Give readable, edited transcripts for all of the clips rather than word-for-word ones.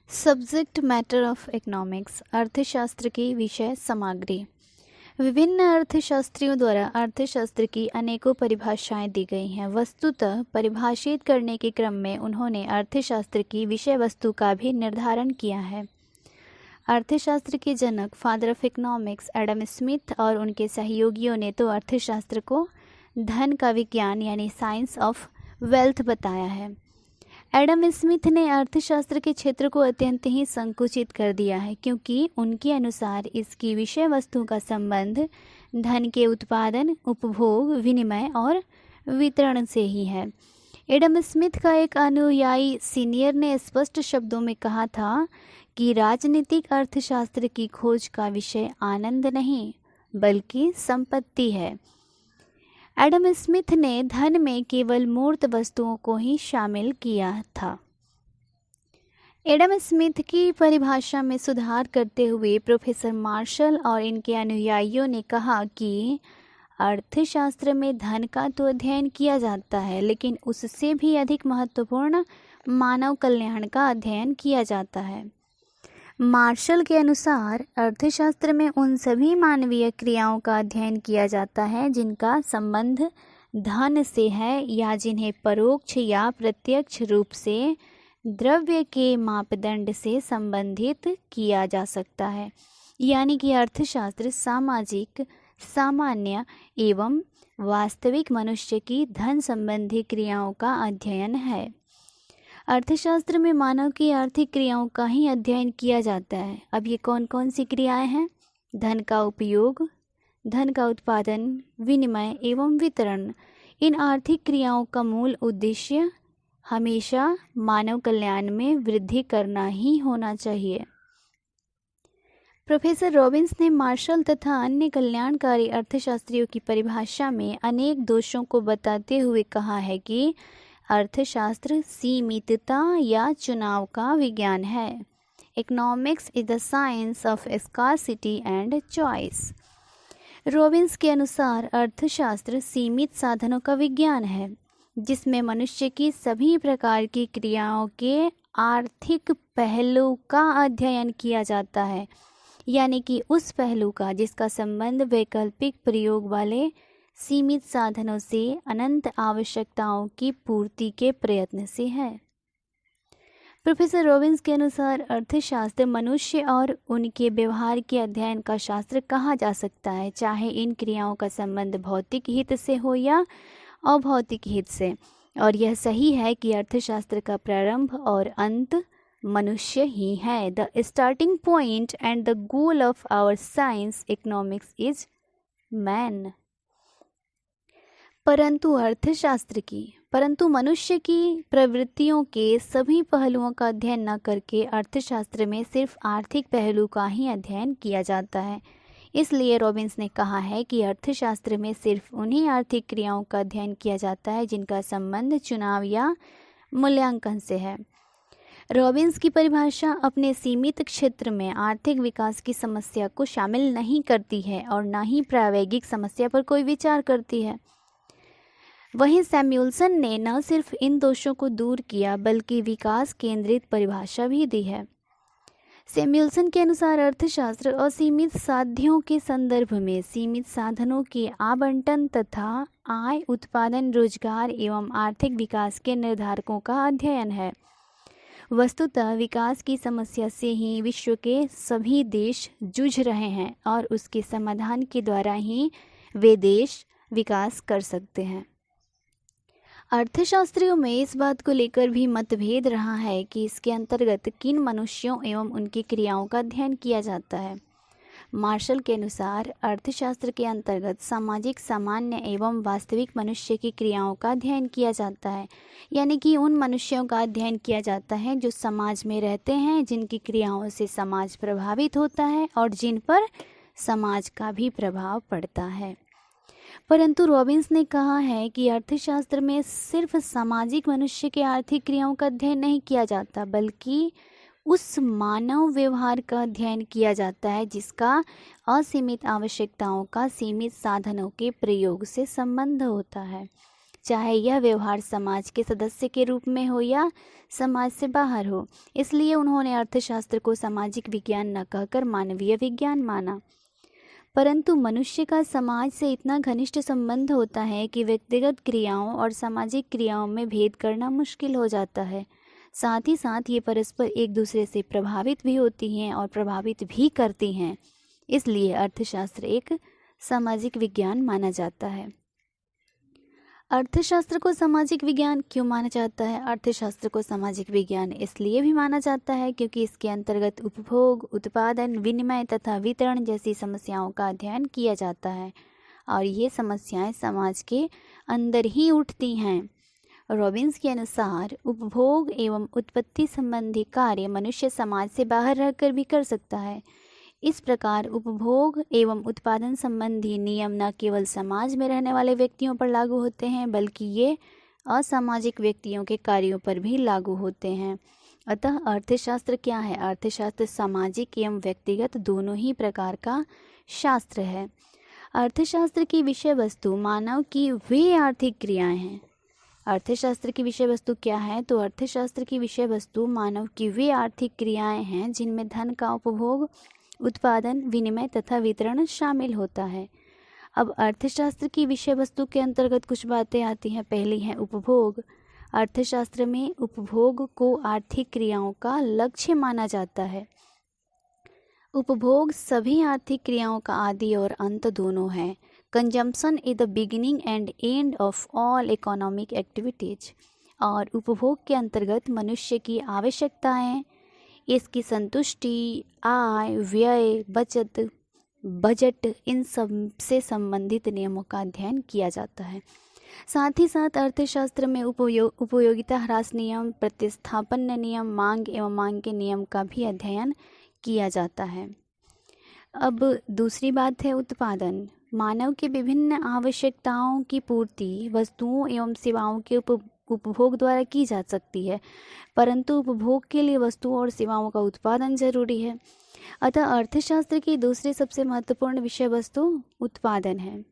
Subject matter of economics, अर्थशास्त्र की विषय सामग्री। विभिन्न अर्थशास्त्रियों द्वारा अर्थशास्त्र की अनेकों परिभाषाएं दी गई हैं। वस्तुतः परिभाषित करने के क्रम में उन्होंने अर्थशास्त्र की विषय वस्तु का भी निर्धारण किया है। अर्थशास्त्र के जनक father of economics Adam Smith और उनके सहयोगियों ने तो अर्थशास्त्र को धन का विज्ञान यानी साइंस ऑफ वेल्थ बताया है। एडम स्मिथ ने अर्थशास्त्र के क्षेत्र को अत्यंत ही संकुचित कर दिया है, क्योंकि उनके अनुसार इसकी विषय वस्तु का संबंध धन के उत्पादन, उपभोग, विनिमय और वितरण से ही है। एडम स्मिथ का एक अनुयायी सीनियर ने स्पष्ट शब्दों में कहा था कि राजनीतिक अर्थशास्त्र की खोज का विषय आनंद नहीं बल्कि संपत्ति है। एडम स्मिथ ने धन में केवल मूर्त वस्तुओं को ही शामिल किया था। एडम स्मिथ की परिभाषा में सुधार करते हुए प्रोफेसर मार्शल और इनके अनुयायियों ने कहा कि अर्थशास्त्र में धन का तो अध्ययन किया जाता है, लेकिन उससे भी अधिक महत्वपूर्ण मानव कल्याण का अध्ययन किया जाता है। मार्शल के अनुसार अर्थशास्त्र में उन सभी मानवीय क्रियाओं का अध्ययन किया जाता है जिनका संबंध धन से है या जिन्हें परोक्ष या प्रत्यक्ष रूप से द्रव्य के मापदंड से संबंधित किया जा सकता है। यानी कि अर्थशास्त्र सामाजिक, सामान्य एवं वास्तविक मनुष्य की धन संबंधी क्रियाओं का अध्ययन है। अर्थशास्त्र में मानव की आर्थिक क्रियाओं का ही अध्ययन किया जाता है। अब ये कौन कौन सी क्रियाएं हैं? धन का उपयोग, धन का उत्पादन, विनिमय एवं वितरण। इन आर्थिक क्रियाओं का मूल उद्देश्य हमेशा मानव कल्याण में वृद्धि करना ही होना चाहिए। प्रोफेसर रॉबिन्स ने मार्शल तथा अन्य कल्याणकारी अर्थशास्त्रियों की परिभाषा में अनेक दोषों को बताते हुए कहा है कि अर्थशास्त्र सीमितता या चुनाव का विज्ञान है। Economics is the science of scarcity and choice. Robins के अनुसार अर्थशास्त्र सीमित साधनों का विज्ञान है, जिसमें मनुष्य की सभी प्रकार की क्रियाओं के आर्थिक पहलू का अध्ययन किया जाता है, यानी कि उस पहलू का जिसका संबंध वैकल्पिक प्रयोग वाले सीमित साधनों से अनंत आवश्यकताओं की पूर्ति के प्रयत्न से है। प्रोफेसर रॉबिन्स के अनुसार अर्थशास्त्र मनुष्य और उनके व्यवहार के अध्ययन का शास्त्र कहा जा सकता है, चाहे इन क्रियाओं का संबंध भौतिक हित से हो या अभौतिक हित से। और यह सही है कि अर्थशास्त्र का प्रारंभ और अंत मनुष्य ही है। The starting point and the goal of our science economics is man. परंतु मनुष्य की प्रवृत्तियों के सभी पहलुओं का अध्ययन न करके अर्थशास्त्र में सिर्फ आर्थिक पहलू का ही अध्ययन किया जाता है। इसलिए रॉबिन्स ने कहा है कि अर्थशास्त्र में सिर्फ उन्हीं आर्थिक क्रियाओं का अध्ययन किया जाता है जिनका संबंध चुनाव या मूल्यांकन से है। रॉबिन्स की परिभाषा अपने सीमित क्षेत्र में आर्थिक विकास की समस्या को शामिल नहीं करती है और न ही प्रायोगिक समस्या पर कोई विचार करती है। वहीं सैमुएल्सन ने न सिर्फ इन दोषों को दूर किया बल्कि विकास केंद्रित परिभाषा भी दी है। सैमुएल्सन के अनुसार अर्थशास्त्र असीमित साध्यों के संदर्भ में सीमित साधनों के आवंटन तथा आय, उत्पादन, रोजगार एवं आर्थिक विकास के निर्धारकों का अध्ययन है। वस्तुतः विकास की समस्या से ही विश्व के सभी देश जूझ रहे हैं और उसके समाधान के द्वारा ही वे देश विकास कर सकते हैं। अर्थशास्त्रियों में इस बात को लेकर भी मतभेद रहा है कि इसके अंतर्गत किन मनुष्यों एवं उनकी क्रियाओं का अध्ययन किया जाता है। मार्शल के अनुसार अर्थशास्त्र के अंतर्गत सामाजिक, सामान्य एवं वास्तविक मनुष्य की क्रियाओं का अध्ययन किया जाता है, यानी कि उन मनुष्यों का अध्ययन किया जाता है जो समाज में रहते हैं, जिनकी क्रियाओं से समाज प्रभावित होता है और जिन पर समाज का भी प्रभाव पड़ता है। परंतु रॉबिन्स ने कहा है कि अर्थशास्त्र में सिर्फ सामाजिक मनुष्य के आर्थिक क्रियाओं का अध्ययन नहीं किया जाता बल्कि उस मानव व्यवहार का अध्ययन किया जाता है जिसका असीमित आवश्यकताओं का सीमित साधनों के प्रयोग से संबंध होता है, चाहे यह व्यवहार समाज के सदस्य के रूप में हो या समाज से बाहर हो। इसलिए उन्होंने अर्थशास्त्र को सामाजिक विज्ञान न कहकर मानवीय विज्ञान माना। परंतु मनुष्य का समाज से इतना घनिष्ठ संबंध होता है कि व्यक्तिगत क्रियाओं और सामाजिक क्रियाओं में भेद करना मुश्किल हो जाता है। साथ ही साथ ये परस्पर एक दूसरे से प्रभावित भी होती हैं और प्रभावित भी करती हैं। इसलिए अर्थशास्त्र एक सामाजिक विज्ञान माना जाता है। अर्थशास्त्र को सामाजिक विज्ञान क्यों माना जाता है? अर्थशास्त्र को सामाजिक विज्ञान इसलिए भी माना जाता है क्योंकि इसके अंतर्गत उपभोग, उत्पादन, विनिमय तथा वितरण जैसी समस्याओं का अध्ययन किया जाता है और ये समस्याएं समाज के अंदर ही उठती हैं। रॉबिन्स के अनुसार उपभोग एवं उत्पत्ति संबंधी कार्य मनुष्य समाज से बाहर रहकर भी कर सकता है। इस प्रकार उपभोग एवं उत्पादन संबंधी नियम न केवल समाज में रहने वाले व्यक्तियों पर लागू होते हैं बल्कि ये असामाजिक व्यक्तियों के कार्यों पर भी लागू होते हैं। अतः अर्थशास्त्र क्या है? अर्थशास्त्र सामाजिक एवं व्यक्तिगत दोनों ही प्रकार का शास्त्र है। अर्थशास्त्र की विषय वस्तु मानव की वे आर्थिक क्रियाएं हैं। अर्थशास्त्र की विषय वस्तु क्या है? तो अर्थशास्त्र की विषय वस्तु मानव की वे आर्थिक क्रियाएं हैं जिनमें धन का उपभोग, उत्पादन, विनिमय तथा वितरण शामिल होता है। अब अर्थशास्त्र की विषय वस्तु के अंतर्गत कुछ बातें आती हैं। पहली है उपभोग। अर्थशास्त्र में उपभोग को आर्थिक क्रियाओं का लक्ष्य माना जाता है। उपभोग सभी आर्थिक क्रियाओं का आदि और अंत दोनों है। Consumption is the beginning and end of all economic activities. और उपभोग के अंतर्गत मनुष्य की आवश्यकताएं, इसकी संतुष्टि, आय, व्यय, बजट इन सब से संबंधित नियमों का अध्ययन किया जाता है। साथ ही साथ अर्थशास्त्र में उपयोगिता ह्रास नियम, प्रतिस्थापन नियम, मांग एवं मांग के नियम का भी अध्ययन किया जाता है। अब दूसरी बात है उत्पादन। मानव के विभिन्न आवश्यकताओं की पूर्ति वस्तुओं एवं सेवाओं के उपभोग द्वारा की जा सकती है, परंतु उपभोग के लिए वस्तुओं और सेवाओं का उत्पादन जरूरी है। अतः अर्थशास्त्र की दूसरी सबसे महत्वपूर्ण विषय वस्तु उत्पादन है।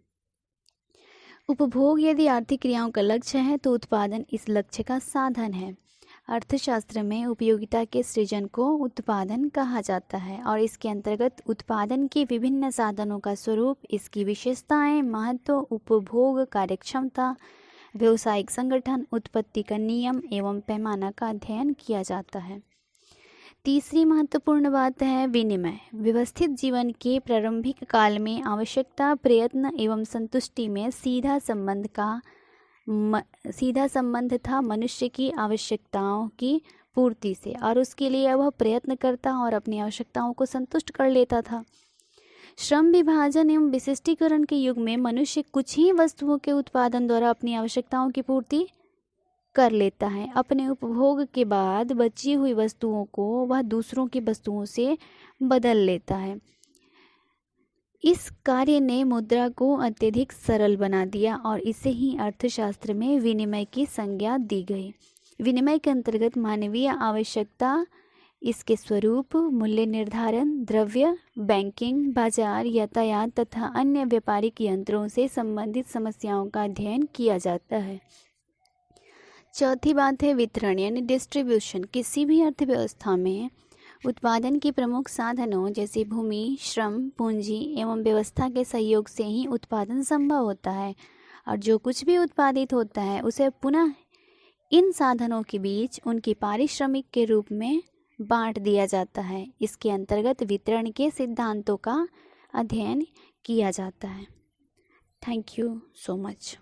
उपभोग यदि आर्थिक क्रियाओं का लक्ष्य है तो उत्पादन इस लक्ष्य का साधन है। अर्थशास्त्र में उपयोगिता के सृजन को उत्पादन कहा जाता है और इसके अंतर्गत उत्पादन के विभिन्न साधनों का स्वरूप, इसकी विशेषताएं, महत्व, उपभोग, कार्यक्षमता, व्यावसायिक संगठन, उत्पत्ति का नियम एवं पैमाना का अध्ययन किया जाता है। तीसरी महत्वपूर्ण बात है विनिमय। व्यवस्थित जीवन के प्रारंभिक काल में आवश्यकता, प्रयत्न एवं संतुष्टि में सीधा संबंध था मनुष्य की आवश्यकताओं की पूर्ति से, और उसके लिए वह प्रयत्न करता और अपनी आवश्यकताओं को संतुष्ट कर लेता था। श्रम विभाजन एवं विशिष्टीकरण के युग में मनुष्य कुछ ही वस्तुओं के उत्पादन द्वारा अपनी आवश्यकताओं की पूर्ति कर लेता है। अपने उपभोग के बाद बची हुई वस्तुओं को वह दूसरों की वस्तुओं से बदल लेता है। इस कार्य ने मुद्रा को अत्यधिक सरल बना दिया और इसे ही अर्थशास्त्र में विनिमय की संज्ञा दी गई। विनिमय के अंतर्गत मानवीय आवश्यकता, इसके स्वरूप, मूल्य निर्धारण, द्रव्य, बैंकिंग, बाजार, यातायात तथा अन्य व्यापारिक यंत्रों से संबंधित समस्याओं का अध्ययन किया जाता है। चौथी बात है वितरण यानी डिस्ट्रीब्यूशन। किसी भी अर्थव्यवस्था में उत्पादन के प्रमुख साधनों जैसे भूमि, श्रम, पूंजी एवं व्यवस्था के सहयोग से ही उत्पादन संभव होता है, और जो कुछ भी उत्पादित होता है उसे पुनः इन साधनों के बीच उनकी पारिश्रमिक के रूप में बांट दिया जाता है। इसके अंतर्गत वितरण के सिद्धांतों का अध्ययन किया जाता है। Thank you so much.